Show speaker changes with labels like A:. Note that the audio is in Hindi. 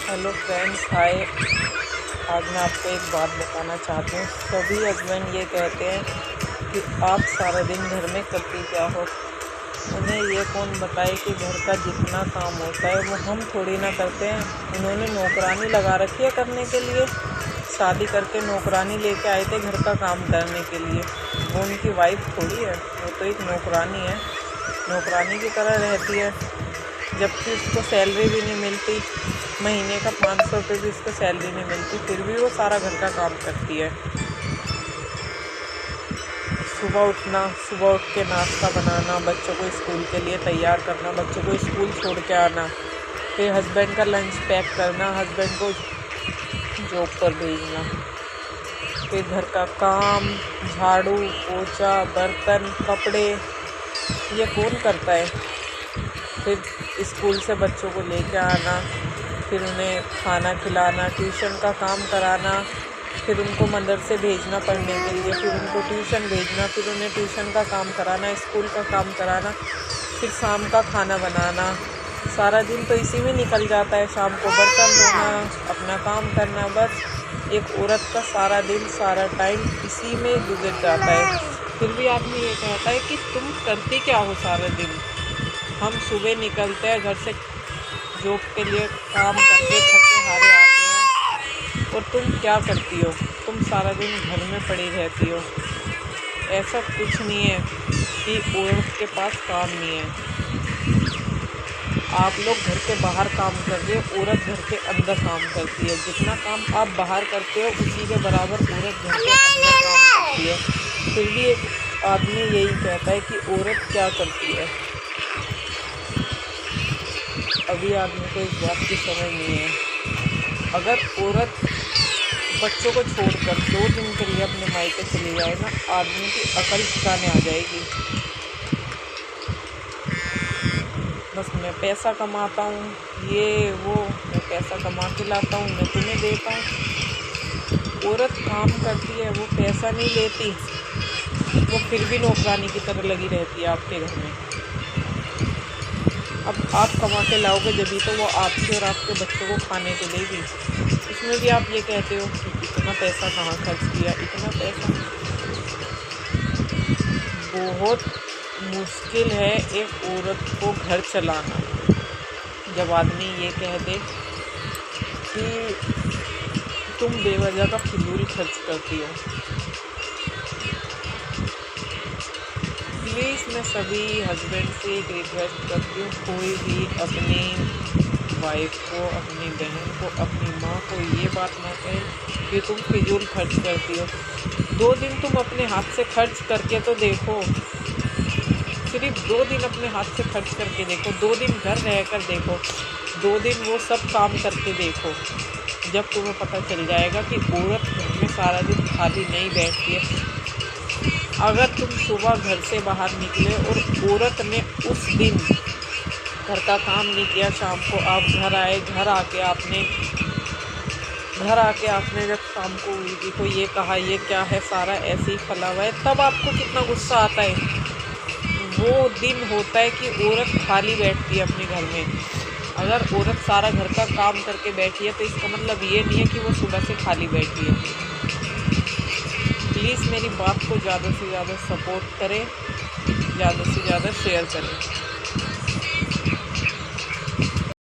A: हेलो फ्रेंड्स, हाय। आज मैं आपको एक बात बताना चाहती हूँ। सभी हस्बैंड ये कहते हैं कि आप सारा दिन घर में करती क्या हो। उन्हें ये कौन बताए कि घर का जितना काम होता है वो हम थोड़ी ना करते हैं। उन्होंने नौकरानी लगा रखी है करने के लिए। शादी करके नौकरानी लेके आए थे घर का काम करने के लिए। वो उनकी वाइफ थोड़ी है, वो तो एक नौकरानी है। नौकरानी की तरह रहती है, जबकि उसको सैलरी भी नहीं मिलती। महीने का 500 रुपये भी उसको सैलरी नहीं मिलती, फिर भी वो सारा घर का काम करती है। सुबह उठना, सुबह उठ के नाश्ता बनाना, बच्चों को स्कूल के लिए तैयार करना, बच्चों को स्कूल छोड़ के आना, फिर हस्बैंड का लंच पैक करना, हस्बैंड को जॉब पर भेजना, फिर घर का काम, झाड़ू पोछा, बर्तन, कपड़े, ये कौन करता है। फिर स्कूल से बच्चों को लेकर आना, फिर उन्हें खाना खिलाना, ट्यूशन का काम कराना, फिर उनको मदरसे भेजना पढ़ने के लिए, फिर उनको ट्यूशन भेजना, फिर उन्हें ट्यूशन का काम कराना, स्कूल का काम कराना, फिर शाम का खाना बनाना। सारा दिन तो इसी में निकल जाता है। शाम को बर्तन धोना, अपना काम करना, बस एक औरत का सारा दिन, सारा टाइम इसी में गुजर जाता है। फिर भी आदमी ये कहता है कि तुम करती क्या हो सारा दिन। हम सुबह निकलते हैं घर से जॉब के लिए, काम करके थके हारे आते हैं, और तुम क्या करती हो। तुम सारा दिन घर में पड़ी रहती हो। ऐसा कुछ नहीं है कि औरत के पास काम नहीं है। आप लोग घर के बाहर काम कर रहे हो, औरत घर के अंदर काम करती है। जितना काम आप बाहर करते हो उसी के बराबर औरत घर के अंदर काम करती है। फिर भी एक आदमी यही कहता है कि औरत क्या करती है। अभी आदमी को इस बात की समझ नहीं है। अगर औरत बच्चों को छोड़कर 2 दिन के लिए अपने मायके चली जाए ना, आदमी की अकल ठिकाने आ जाएगी। बस मैं पैसा कमाता हूँ, ये वो, मैं पैसा कमा के लाता हूँ, मैं तुम्हें देता हूँ। औरत काम करती है, वो पैसा नहीं लेती, वो फिर भी नौकरानी की तरह लगी रहती है आपके घर में। अब आप कमा के लाओगे जब तो वो आपके और आपके बच्चों को खाने को देगी। उसमें भी आप ये कहते हो कि इतना पैसा कहाँ खर्च किया, इतना पैसा। बहुत मुश्किल है एक औरत को घर चलाना। जब आदमी ये कह दे कि तुम बेवजह का फिजूल खर्च करती हो। प्लीज़ मैं सभी हस्बैंड से एक रिक्वेस्ट करती हूँ, कोई भी अपनी वाइफ को, अपनी बहन को, अपनी माँ को ये बात ना कहे कि तुम फिजूल खर्च करती हो। 2 दिन तुम अपने हाथ से खर्च करके तो देखो। सिर्फ 2 दिन अपने हाथ से खर्च करके देखो, 2 दिन घर रहकर देखो, 2 दिन वो सब काम करके देखो। जब तुम्हें पता चल जाएगा कि औरत घर में सारा दिन खाली नहीं बैठती है। अगर तुम सुबह घर से बाहर निकले और औरत ने उस दिन घर का काम नहीं किया, शाम को आप घर आए, घर आके आपने जब शाम को बीवी को ये कहा ये क्या है, सारा ऐसे ही फैला हुआ है, तब आपको कितना गुस्सा आता है। वो दिन होता है कि औरत खाली बैठती है अपने घर में। अगर औरत सारा घर का काम करके बैठी है तो इसका मतलब ये नहीं है कि वो सुबह से खाली बैठी है। प्लीज़ मेरी बात को ज़्यादा से ज़्यादा सपोर्ट करें, ज़्यादा से ज़्यादा शेयर करें।